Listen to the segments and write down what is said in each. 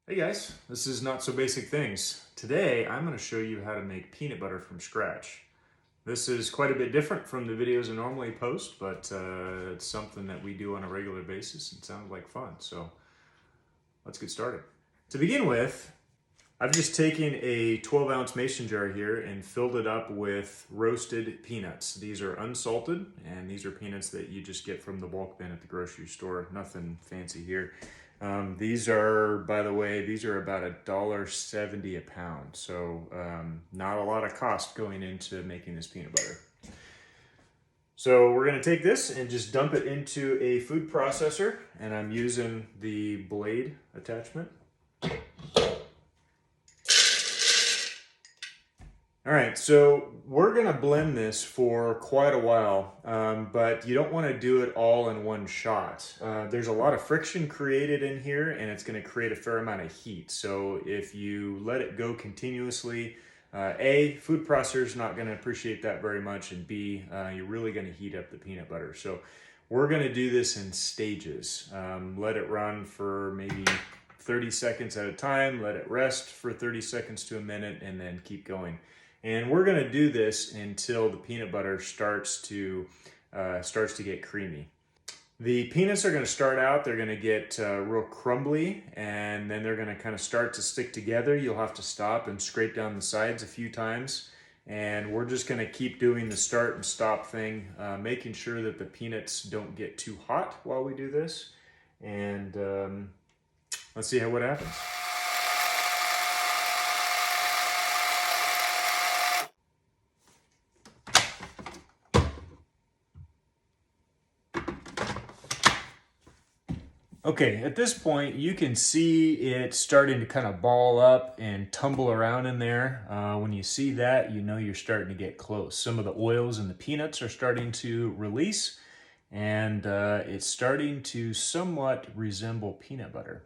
Hey guys, this is Not So Basic Things. Today I'm going to show you how to make peanut butter from scratch. This is quite a bit different from the videos I normally post, but it's something that we do on a regular basis and sounded like fun. So let's get started. To begin with, I've just taken a 12-ounce mason jar here and filled it up with roasted peanuts. These are unsalted, and these are peanuts that you just get from the bulk bin at the grocery store. Nothing fancy here. These are, by the way, these are about $1.70 a pound. So not a lot of cost going into making this peanut butter. So we're going to take this and just dump it into a food processor, and I'm using the blade attachment. All right, so we're gonna blend this for quite a while, but you don't wanna do it all in one shot. There's a lot of friction created in here and it's gonna create a fair amount of heat. So if you let it go continuously, A, food processor's not gonna appreciate that very much, and B, you're really gonna heat up the peanut butter. So we're gonna do this in stages. Let it run for maybe 30 seconds at a time, let it rest for 30 seconds to a minute, and then keep going. And we're going to do this until the peanut butter starts to get creamy. The peanuts are going to start out, they're going to get real crumbly, and then they're going to kind of start to stick together. You'll have to stop and scrape down the sides a few times. And we're just going to keep doing the start and stop thing, making sure that the peanuts don't get too hot while we do this. And let's see what happens. Okay, at this point, you can see it starting to kind of ball up and tumble around in there. When you see that, you know you're starting to get close. Some of the oils in the peanuts are starting to release, and it's starting to somewhat resemble peanut butter.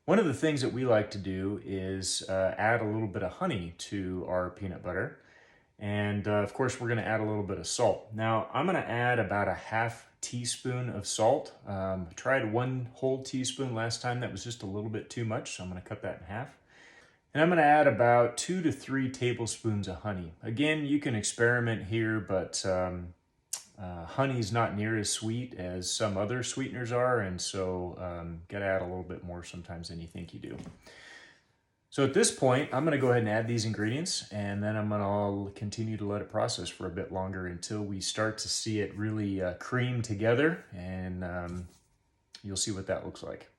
One of the things that we like to do is add a little bit of honey to our peanut butter. And of course, we're gonna add a little bit of salt. Now, I'm gonna add about a half teaspoon of salt. I tried 1 whole teaspoon last time. That was just a little bit too much, so I'm gonna cut that in half. And I'm gonna add about 2 to 3 tablespoons of honey. Again, you can experiment here, but honey's not near as sweet as some other sweeteners are, and so gotta add a little bit more sometimes than you think you do. So at this point, I'm going to go ahead and add these ingredients, and then I'm going to continue to let it process for a bit longer until we start to see it really cream together, and you'll see what that looks like.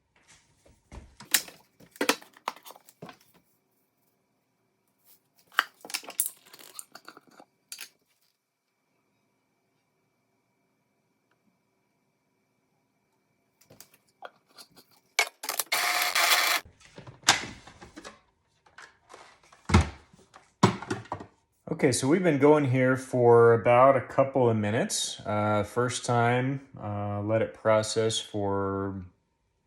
Okay, so we've been going here for about a couple of minutes. First time, let it process for,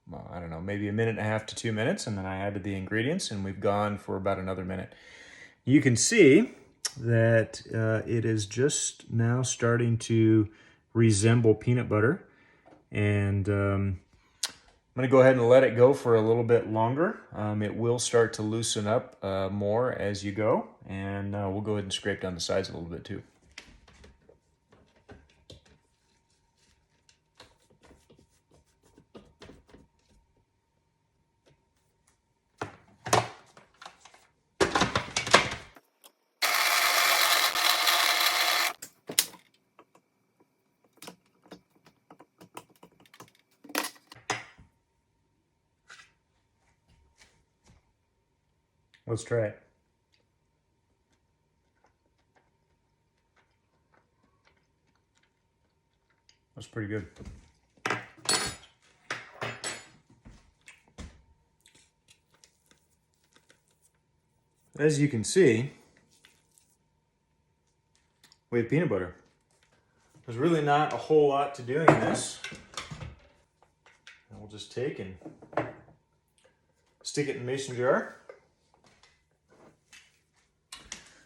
well, I don't know, maybe 1.5 to 2 minutes, and then I added the ingredients, and we've gone for about another minute. You can see that it is just now starting to resemble peanut butter, and I'm going to go ahead and let it go for a little bit longer. It will start to loosen up more as you go, and we'll go ahead and scrape down the sides a little bit too. Let's try it. That's pretty good. As you can see, we have peanut butter. There's really not a whole lot to doing this. And we'll just take and stick it in the mason jar.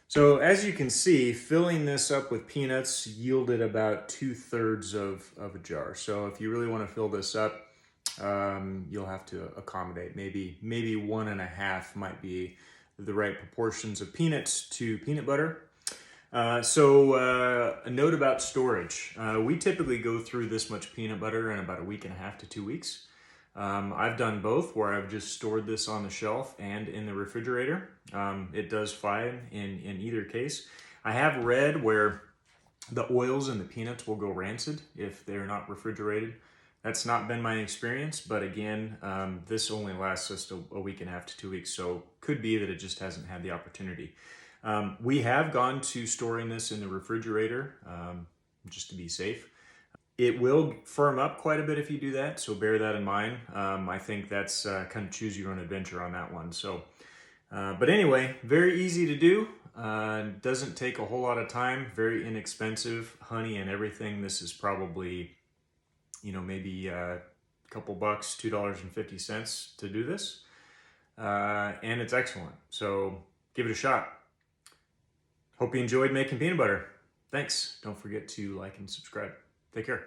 So as you can see, filling this up with peanuts yielded about 2/3 of a jar. So if you really want to fill this up, you'll have to accommodate. Maybe 1.5 might be the right proportions of peanuts to peanut butter. So a note about storage. We typically go through this much peanut butter in about a week and a half to 2 weeks. I've done both, where I've just stored this on the shelf and in the refrigerator. It does fine in either case. I have read where the oils in the peanuts will go rancid if they're not refrigerated. That's not been my experience, but again, this only lasts just a week and a half to 2 weeks, so could be that it just hasn't had the opportunity. We have gone to storing this in the refrigerator just to be safe. It will firm up quite a bit if you do that, so bear that in mind. I think that's kind of choose your own adventure on that one. So, but anyway, very easy to do. Doesn't take a whole lot of time. Very inexpensive. Honey and everything. This is probably, maybe a couple bucks, $2.50 to do this, and it's excellent. So give it a shot. Hope you enjoyed making peanut butter. Thanks. Don't forget to like and subscribe. Take care.